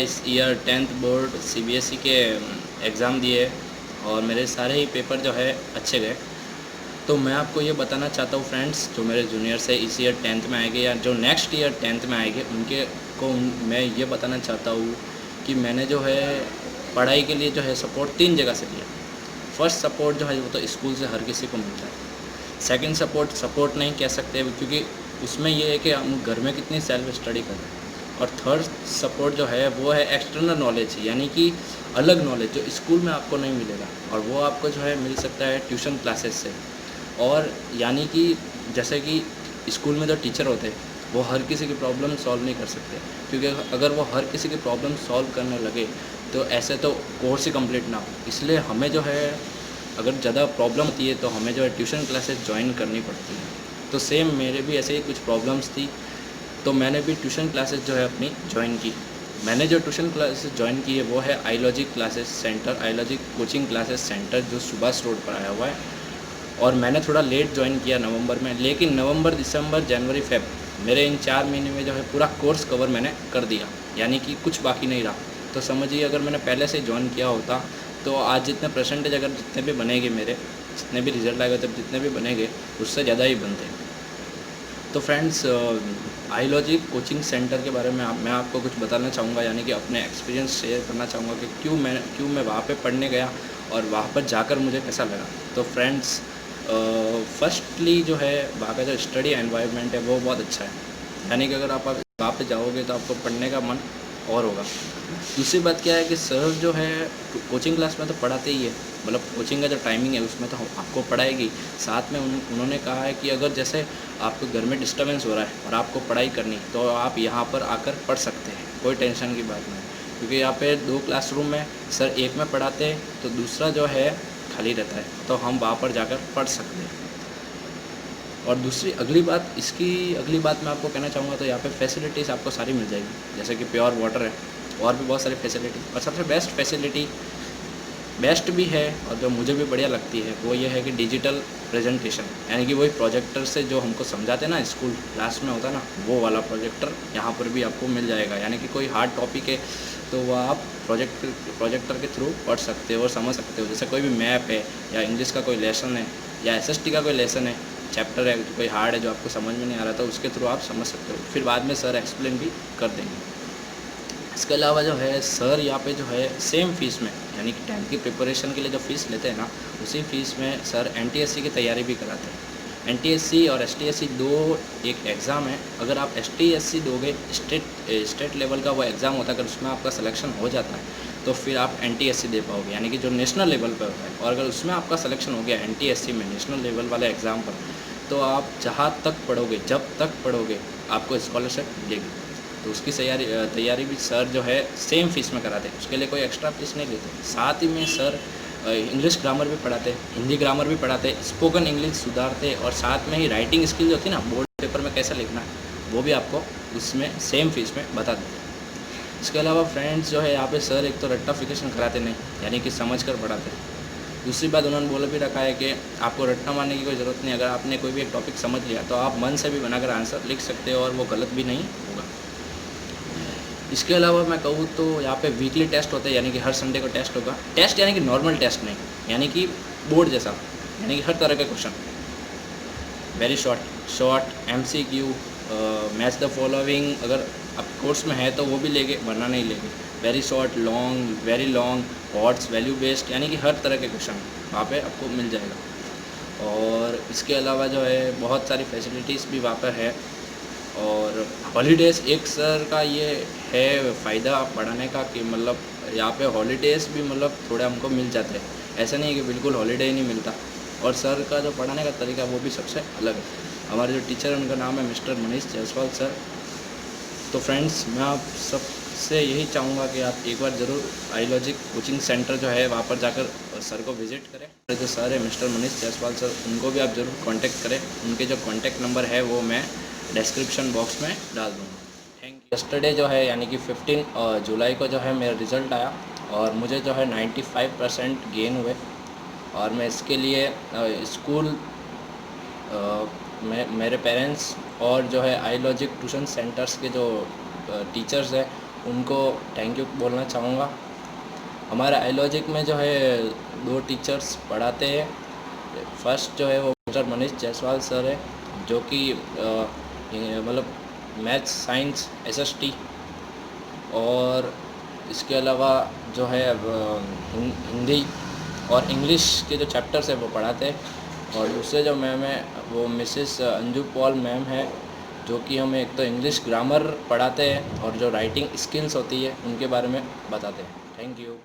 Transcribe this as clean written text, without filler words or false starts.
इस year 10th board CBSE के exam दिए और मेरे सारे ही पेपर जो है अच्छे गए। तो मैं आपको ये बताना चाहता हूँ फ्रेंड्स, जो मेरे जूनियर्स है इस ईयर 10th में आएंगे या जो नेक्स्ट ईयर 10th में आएंगे उनके को मैं ये बताना चाहता हूँ कि मैंने जो है पढ़ाई के लिए जो है सपोर्ट 3 जगह से लिया। फर्स्ट सपोर्ट जो है वो तो स्कूल से हर किसी को मिलता है। सेकंड सपोर्ट नहीं कह सकते क्योंकि उसमें ये है कि हम घर में कितनी सेल्फ स्टडी कर रहे हैं। और थर्ड सपोर्ट जो है वो है एक्सटर्नल नॉलेज, यानी कि अलग नॉलेज जो स्कूल में आपको नहीं मिलेगा और वो आपको जो है मिल सकता है ट्यूशन क्लासेस से। और यानी कि जैसे कि स्कूल में जो टीचर होते हैं वो हर किसी की प्रॉब्लम सॉल्व नहीं कर सकते, क्योंकि अगर वो हर किसी की प्रॉब्लम सॉल्व करने लगे तो ऐसे तो कोर्स ही कंप्लीट ना हो। इसलिए हमें जो है अगर ज़्यादा प्रॉब्लम होती है तो हमें जो है ट्यूशन क्लासेस ज्वाइन करनी पड़ती है। तो सेम मेरे भी ऐसे ही कुछ प्रॉब्लम्स थी, तो मैंने भी ट्यूशन क्लासेस जो है अपनी ज्वाइन की। मैंने जो ट्यूशन क्लासेस ज्वाइन की है वो है iLogic classes center, iLogic coaching classes center जो सुभाष रोड पर आया हुआ है। और मैंने थोड़ा लेट ज्वाइन किया नवंबर में, लेकिन नवंबर, दिसंबर, जनवरी, फेब मेरे इन 4 महीने में जो है पूरा कोर्स कवर मैंने कर दिया, यानी कि कुछ बाकी नहीं रहा। तो समझिए अगर मैंने पहले से ज्वाइन किया होता तो आज जितने परसेंटेज अगर जितने भी बनेंगे मेरे, जितने भी रिजल्ट आएगा तब जितने भी बनेंगे उससे ज़्यादा ही बनते। तो फ्रेंड्स, आईलॉजिक कोचिंग सेंटर के बारे में मैं आपको कुछ बताना चाहूँगा, यानी कि अपने एक्सपीरियंस शेयर करना चाहूँगा कि क्यों मैं वहाँ पे पढ़ने गया और वहाँ पर जाकर मुझे कैसा लगा। तो फ्रेंड्स, फर्स्टली जो है वहाँ का जो स्टडी एनवायरनमेंट है वो बहुत अच्छा है, यानी कि अगर आप वहाँ पे जाओगे तो आपको पढ़ने का मन और होगा। दूसरी बात क्या है कि सर जो है कोचिंग क्लास में तो पढ़ाते ही है, मतलब कोचिंग का जो टाइमिंग है उसमें तो आपको पढ़ाएगी। साथ में उन्होंने कहा है कि अगर जैसे आपको घर में डिस्टर्बेंस हो रहा है और आपको पढ़ाई करनी तो आप यहाँ पर आकर पढ़ सकते हैं, कोई टेंशन की बात नहीं। क्योंकि यहाँ पे 2 क्लासरूम में सर एक में पढ़ाते हैं तो दूसरा जो है खाली रहता है, तो हम वहाँ पर जाकर पढ़ सकते हैं। और दूसरी अगली बात मैं आपको कहना चाहूँगा, तो यहाँ पे फैसिलिटीज़ आपको सारी मिल जाएगी, जैसे कि प्योर वाटर है और भी बहुत सारी फैसिलिटी। और सबसे बेस्ट फैसिलिटी, बेस्ट भी है और जो मुझे भी बढ़िया लगती है वो ये है कि डिजिटल प्रेजेंटेशन, यानी कि वही प्रोजेक्टर से जो हमको समझाते हैं ना स्कूल क्लास में होता है ना, वो वाला प्रोजेक्टर यहाँ पर भी आपको मिल जाएगा। यानी कि कोई हार्ड टॉपिक है तो वह आप प्रोजेक्टर के थ्रू पढ़ सकते हो और समझ सकते हो। जैसे कोई भी मैप है या इंग्लिश का कोई लेसन है या एसएसटी का कोई लेसन है, चैप्टर है कोई हार्ड है जो आपको समझ में नहीं आ रहा था, उसके थ्रू आप समझ सकते हो, फिर बाद में सर एक्सप्लेन भी कर देंगे। इसके अलावा जो है सर यहाँ पे जो है सेम फीस में, यानी कि 10th की प्रिपरेशन के लिए जो फ़ीस लेते हैं ना, उसी फीस में सर एनटीएससी की तैयारी भी कराते हैं। एनटीएससी और एसटीएससी दो एक एग्ज़ाम है। अगर आप एसटीएससी दोगे, स्टेट लेवल का वो एग्ज़ाम होता है, अगर उसमें आपका सिलेक्शन हो जाता है तो फिर आप एनटीएससी दे पाओगे, यानी कि जो नेशनल लेवल पर होता है। और अगर उसमें आपका सिलेक्शन हो गया एनटीएससी में, नेशनल लेवल वाले एग्ज़ाम पर, तो आप जहाँ तक पढ़ोगे, जब तक पढ़ोगे, आपको स्कॉलरशिप मिलेगी। तो उसकी तैयारी भी सर जो है सेम फीस में कराते हैं, उसके लिए कोई एक्स्ट्रा फीस नहीं लेते। साथ ही में सर इंग्लिश ग्रामर भी पढ़ाते हैं, हिंदी ग्रामर भी पढ़ाते हैं, स्पोकन इंग्लिश सुधारते, और साथ में ही राइटिंग स्किल होती है ना, बोर्ड पेपर में कैसे लिखना है, वो भी आपको उसमें सेम फीस में बता देते हैं। इसके अलावा फ्रेंड्स जो है यहाँ पे सर एक तो रट्टाफिकेशन कराते नहीं, यानी कि समझ कर पढ़ाते हैं। दूसरी बात उन्होंने बोल भी रखा है कि आपको रट्टा मारने की कोई ज़रूरत नहीं। अगर आपने कोई भी एक टॉपिक समझ लिया तो आप मन से भी बनाकर आंसर लिख सकते हो और वो गलत भी नहीं होगा। इसके अलावा मैं कहूँ तो यहाँ पे वीकली टेस्ट होते हैं, यानी कि हर संडे को टेस्ट होगा। टेस्ट यानी कि नॉर्मल टेस्ट नहीं, यानी कि बोर्ड जैसा, यानी कि हर तरह के question, very short MCQ, match the following, अगर आप कोर्स में है तो वो भी लेंगे वरना नहीं लेंगे। Very short, long, very long, odds, value based, यानी कि हर तरह के क्वेश्चन वहाँ पे आपको मिल जाएगा। और इसके अलावा जो है बहुत सारी फैसिलिटीज़ भी वहाँ पर है। और हॉलीडेज़, एक सर का ये है फ़ायदा पढ़ाने का कि मतलब यहाँ पे हॉलीडेज़ भी मतलब थोड़े हमको मिल जाते हैं, ऐसा नहीं है कि बिल्कुल हॉलीडे ही नहीं मिलता। और सर का जो पढ़ाने का तरीका वो भी सबसे अलग है। हमारे जो टीचर हैं उनका नाम है मिस्टर मनीष जायसवाल सर। तो फ्रेंड्स, मैं आप सबसे यही चाहूँगा कि आप एक बार ज़रूर आईलॉजिक कोचिंग सेंटर जो है वहाँ पर जाकर सर को विज़िट करें। जो सर है मिस्टर मनीष जायसवाल सर, उनको भी आप ज़रूर कांटेक्ट करें। उनके जो कांटेक्ट नंबर है वो मैं डिस्क्रिप्शन बॉक्स में डाल दूँगा। Thank you. यस्टरडे जो है यानी कि 15 जुलाई को जो है मेरा रिज़ल्ट आया और मुझे जो है 95% गेन हुए। और मैं इसके लिए स्कूल, मेरे पेरेंट्स और जो है आईलॉजिक ट्यूशन सेंटर्स के जो टीचर्स हैं उनको थैंक यू बोलना चाहूँगा। हमारे आइलॉजिक में जो है 2 टीचर्स पढ़ाते हैं। फर्स्ट जो है वो मिस्टर मनीष जायसवाल सर है, जो कि मतलब मैथ्स साइंस एसएसटी, और इसके अलावा जो है हिंदी और इंग्लिश के जो चैप्टर्स है वो पढ़ाते हैं। और दूसरे जो मैम है वो मिसेस अंजू पॉल मैम है, जो कि हमें एक तो इंग्लिश ग्रामर पढ़ाते हैं और जो राइटिंग स्किल्स होती है उनके बारे में बताते हैं। Thank you.